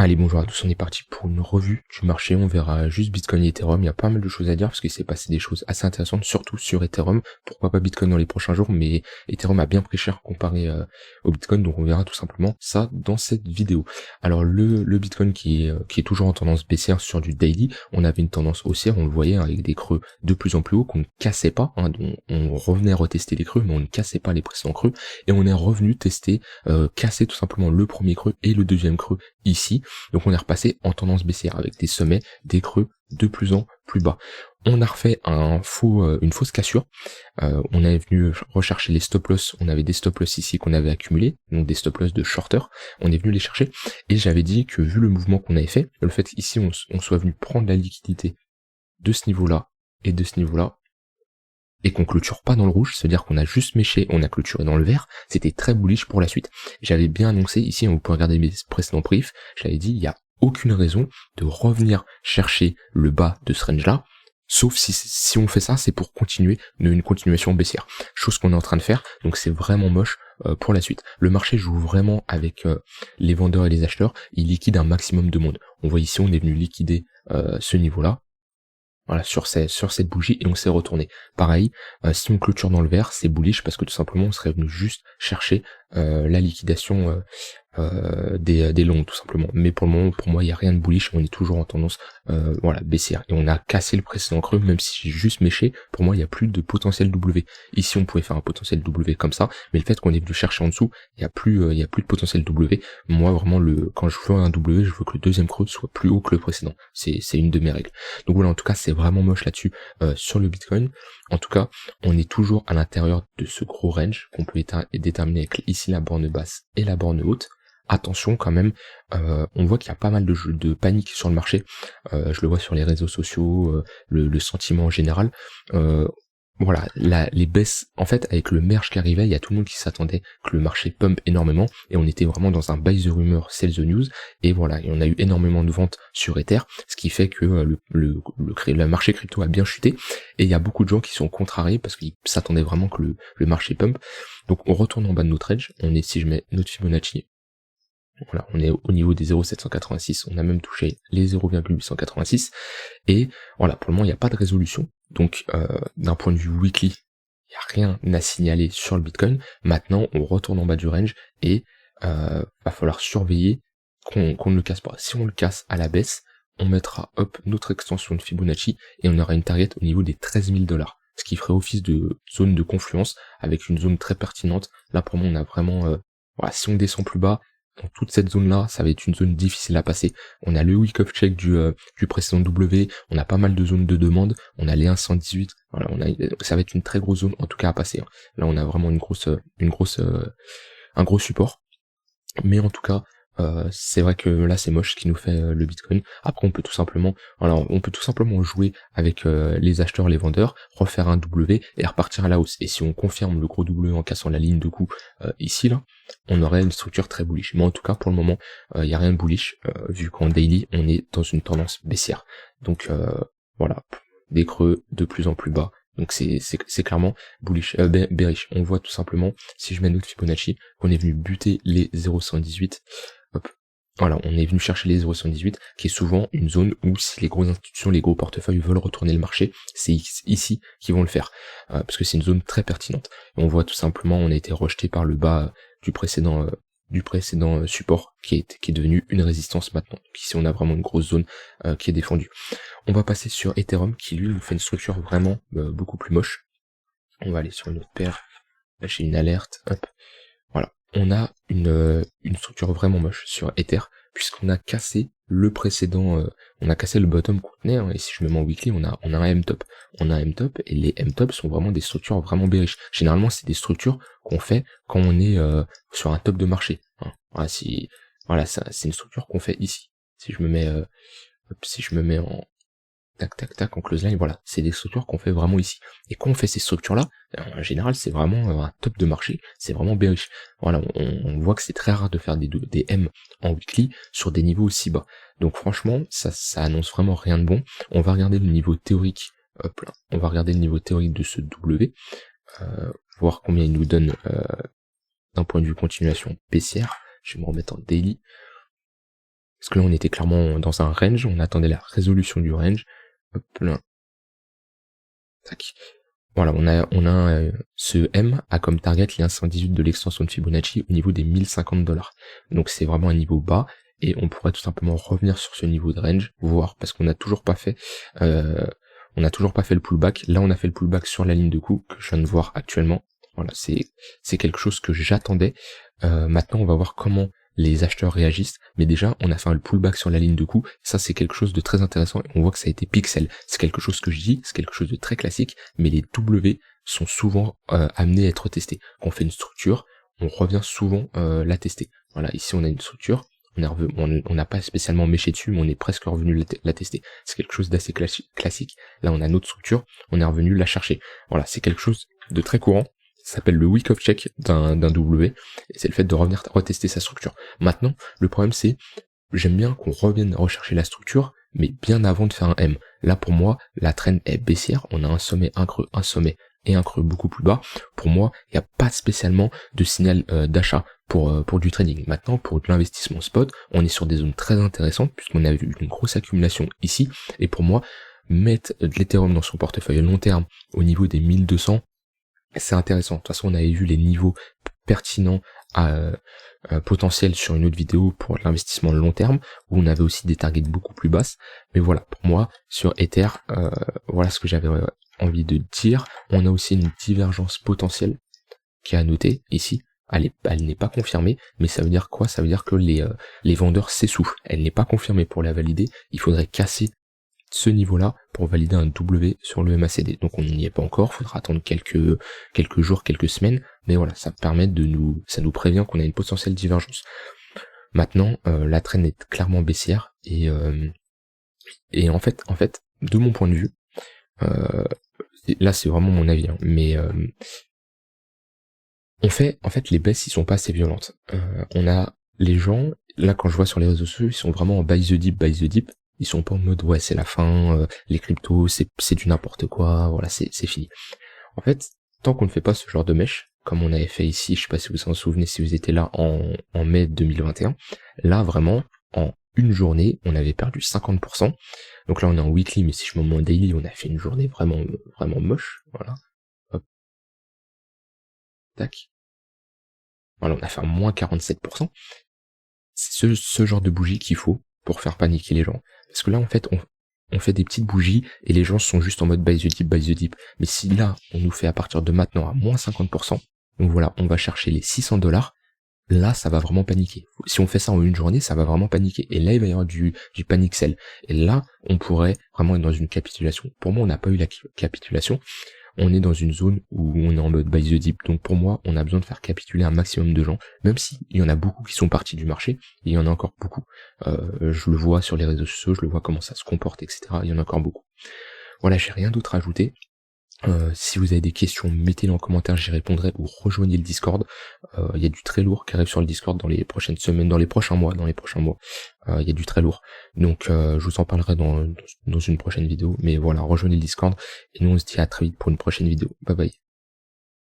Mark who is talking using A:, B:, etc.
A: Allez, bonjour à tous, on est parti pour une revue du marché, on verra juste Bitcoin et Ethereum, il y a pas mal de choses à dire parce qu'il s'est passé des choses assez intéressantes, surtout sur Ethereum, pourquoi pas Bitcoin dans les prochains jours, mais Ethereum a bien pris cher comparé au Bitcoin, donc on verra tout simplement ça dans cette vidéo. Alors le Bitcoin qui est toujours en tendance baissière sur du daily, on avait une tendance haussière, on le voyait hein, avec des creux de plus en plus hauts qu'on ne cassait pas, hein, on revenait retester les creux, mais on ne cassait pas les précédents creux, et on est revenu tester, casser tout simplement le premier creux et le deuxième creux ici. Donc on est repassé en tendance baissière avec des sommets, des creux de plus en plus bas. On a refait une fausse cassure. On est venu rechercher les stop loss. On avait des stop loss ici qu'on avait accumulés, donc des stop loss de shorter. On est venu les chercher et j'avais dit que vu le mouvement qu'on avait fait, le fait qu'ici on soit venu prendre la liquidité de ce niveau-là et de ce niveau-là, et qu'on clôture pas dans le rouge, c'est-à-dire qu'on a juste méché, on a clôturé dans le vert, c'était très bullish pour la suite. J'avais bien annoncé, ici vous pouvez regarder mes précédents briefs, j'avais dit il n'y a aucune raison de revenir chercher le bas de ce range-là, sauf si on fait ça, c'est pour continuer une continuation baissière. Chose qu'on est en train de faire, donc c'est vraiment moche pour la suite. Le marché joue vraiment avec les vendeurs et les acheteurs, il liquide un maximum de monde. On voit ici, on est venu liquider ce niveau-là, voilà, sur cette bougie, et on s'est retourné. Pareil, si on clôture dans le vert, c'est bullish parce que tout simplement on serait venu juste chercher la liquidation des longs tout simplement. Mais pour le moment, pour moi, il n'y a rien de bullish, on est toujours en tendance voilà, baissière. Et on a cassé le précédent creux, même si j'ai juste méché, pour moi il n'y a plus de potentiel W. Ici on pouvait faire un potentiel W comme ça, mais le fait qu'on est venu chercher en dessous, il n'y a plus de potentiel W. Moi vraiment quand je veux un W, je veux que le deuxième creux soit plus haut que le précédent. C'est une de mes règles. Donc voilà, en tout cas c'est vraiment moche là-dessus sur le Bitcoin. En tout cas, on est toujours à l'intérieur de ce gros range qu'on peut déterminer avec ici la borne basse et la borne haute. Attention quand même, on voit qu'il y a pas mal de panique sur le marché, je le vois sur les réseaux sociaux, le sentiment en général, voilà, les baisses, en fait avec le merge qui arrivait, il y a tout le monde qui s'attendait que le marché pump énormément, et on était vraiment dans un buy the rumor, sell the news, et voilà, et on a eu énormément de ventes sur Ether, ce qui fait que le marché crypto a bien chuté, et il y a beaucoup de gens qui sont contrariés parce qu'ils s'attendaient vraiment que le marché pump. Donc on retourne en bas de notre edge, on est, si je mets notre Fibonacci, voilà, on est au niveau des 0,786, on a même touché les 0,886, et voilà, pour le moment il n'y a pas de résolution, donc d'un point de vue weekly, il n'y a rien à signaler sur le Bitcoin. Maintenant on retourne en bas du range, et va falloir surveiller qu'on ne le casse pas. Si on le casse à la baisse, on mettra hop notre extension de Fibonacci, et on aura une target au niveau des 13 000 $, ce qui ferait office de zone de confluence, avec une zone très pertinente. Là pour moi on a vraiment, voilà, si on descend plus bas, dans toute cette zone-là, ça va être une zone difficile à passer. On a le week-off check du précédent W, on a pas mal de zones de demande, on a les 118, voilà, ça va être une très grosse zone, en tout cas à passer. Hein. Là, on a vraiment un gros support. Mais en tout cas, c'est vrai que là c'est moche ce qui nous fait le Bitcoin. Après on peut tout simplement jouer avec les acheteurs, les vendeurs, refaire un W et repartir à la hausse. Et si on confirme le gros W en cassant la ligne de coup ici là, on aurait une structure très bullish. Mais en tout cas pour le moment, il n'y a rien de bullish, vu qu'en daily on est dans une tendance baissière. Donc voilà, des creux de plus en plus bas. Donc c'est clairement bullish, bearish. On voit tout simplement, si je mets notre Fibonacci, qu'on est venu buter les 0,118. Hop. Voilà, on est venu chercher les 0,118, qui est souvent une zone où si les grosses institutions, les gros portefeuilles veulent retourner le marché, c'est ici qu'ils vont le faire. Parce que c'est une zone très pertinente. Et on voit tout simplement, on a été rejeté par le bas du précédent support qui est devenu une résistance maintenant. Donc ici on a vraiment une grosse zone qui est défendue. On va passer sur Ethereum qui lui nous fait une structure vraiment beaucoup plus moche. On va aller sur une autre paire. Là j'ai une alerte. Hop. Voilà. On a une structure vraiment moche sur Ether puisqu'on a cassé le précédent, on a cassé le bottom qu'on tenait, hein, et si je me mets en weekly, on a un M-top. On a un M-top et les M-top sont vraiment des structures vraiment bearish. Généralement c'est des structures qu'on fait quand on est sur un top de marché. Hein. Voilà, c'est une structure qu'on fait ici. Si je me mets en tac en close line, voilà, c'est des structures qu'on fait vraiment ici. Et quand on fait ces structures là, en général c'est vraiment un top de marché, c'est vraiment bearish. Voilà, on voit que c'est très rare de faire des M en weekly sur des niveaux aussi bas. Donc franchement, ça annonce vraiment rien de bon. On va regarder le niveau théorique, hop là, on va regarder le niveau théorique de ce W, voir combien il nous donne d'un point de vue continuation baissière. Je vais me remettre en daily. Parce que là, on était clairement dans un range, on attendait la résolution du range. Hop là. Tac. Voilà, ce M a comme target les 1,118 de l'extension de Fibonacci au niveau des 1050 $. Donc c'est vraiment un niveau bas, et on pourrait tout simplement revenir sur ce niveau de range, voir, parce qu'on n'a toujours pas fait le pullback. Là, on a fait le pullback sur la ligne de coup que je viens de voir actuellement. Voilà, c'est quelque chose que j'attendais. Maintenant, on va voir comment les acheteurs réagissent, mais déjà on a fait un pullback sur la ligne de coup, ça c'est quelque chose de très intéressant, et on voit que ça a été pixel, c'est quelque chose que je dis, c'est quelque chose de très classique, mais les W sont souvent amenés à être testés. Quand on fait une structure, on revient souvent la tester. Voilà, ici on a une structure, on n'a pas spécialement méché dessus, mais on est presque revenu la tester. C'est quelque chose d'assez classique. Là on a notre structure, on est revenu la chercher. Voilà, c'est quelque chose de très courant. Ça s'appelle le week of check d'un W, et c'est le fait de revenir retester sa structure. Maintenant, le problème c'est, j'aime bien qu'on revienne rechercher la structure, mais bien avant de faire un M. Là pour moi, la trend est baissière, on a un sommet, un creux, un sommet et un creux beaucoup plus bas. Pour moi, il n'y a pas spécialement de signal d'achat pour du trading. Maintenant, pour de l'investissement spot, on est sur des zones très intéressantes, puisqu'on a vu une grosse accumulation ici, et pour moi, mettre de l'Ethereum dans son portefeuille long terme au niveau des 1200, c'est intéressant. De toute façon, on avait vu les niveaux pertinents potentiels sur une autre vidéo pour l'investissement long terme, où on avait aussi des targets beaucoup plus basses. Mais voilà, pour moi, sur Ether, voilà ce que j'avais envie de dire. On a aussi une divergence potentielle qui est à noter ici. Elle n'est pas confirmée, mais ça veut dire quoi? Ça veut dire que les vendeurs s'essoufflent. Elle n'est pas confirmée. Pour la valider, il faudrait casser ce niveau-là pour valider un W sur le MACD. Donc on n'y est pas encore, faudra attendre quelques jours, quelques semaines, mais voilà, ça nous prévient qu'on a une potentielle divergence. Maintenant, la trend est clairement baissière, et en fait, de mon point de vue, là c'est vraiment mon avis, hein, mais en fait, les baisses, ils sont pas assez violentes. On a les gens, là quand je vois sur les réseaux sociaux, ils sont vraiment en buy the dip, ils sont pas en mode ouais c'est la fin, les cryptos c'est du n'importe quoi, voilà c'est fini. En fait, tant qu'on ne fait pas ce genre de mèche, comme on avait fait ici, je sais pas si vous vous en souvenez, si vous étiez là en mai 2021, là vraiment, en une journée, on avait perdu 50%. Donc là on est en weekly, mais si je me mets en daily, on a fait une journée vraiment moche, voilà. Hop. Tac. Voilà, on a fait un moins 47%. C'est ce genre de bougie qu'il faut pour faire paniquer les gens. Parce que là, en fait, on fait des petites bougies et les gens sont juste en mode buy the dip. Mais si là, on nous fait à partir de maintenant à moins 50%, donc voilà, on va chercher les 600 $, là, ça va vraiment paniquer. Si on fait ça en une journée, ça va vraiment paniquer. Et là, il va y avoir du panic sell. Et là, on pourrait vraiment être dans une capitulation. Pour moi, on n'a pas eu la capitulation. On est dans une zone où on est en mode buy the dip. Donc pour moi, on a besoin de faire capituler un maximum de gens, même si il y en a beaucoup qui sont partis du marché, il y en a encore beaucoup. Je le vois sur les réseaux sociaux, je le vois comment ça se comporte, etc. Il y en a encore beaucoup. Voilà, j'ai rien d'autre à ajouter. Si vous avez des questions, mettez-les en commentaire, j'y répondrai, ou rejoignez le Discord. Il y a du très lourd qui arrive sur le Discord dans les prochaines semaines, dans les prochains mois. Il y a du très lourd. Donc je vous en parlerai dans une prochaine vidéo. Mais voilà, rejoignez le Discord, et nous on se dit à très vite pour une prochaine vidéo. Bye bye.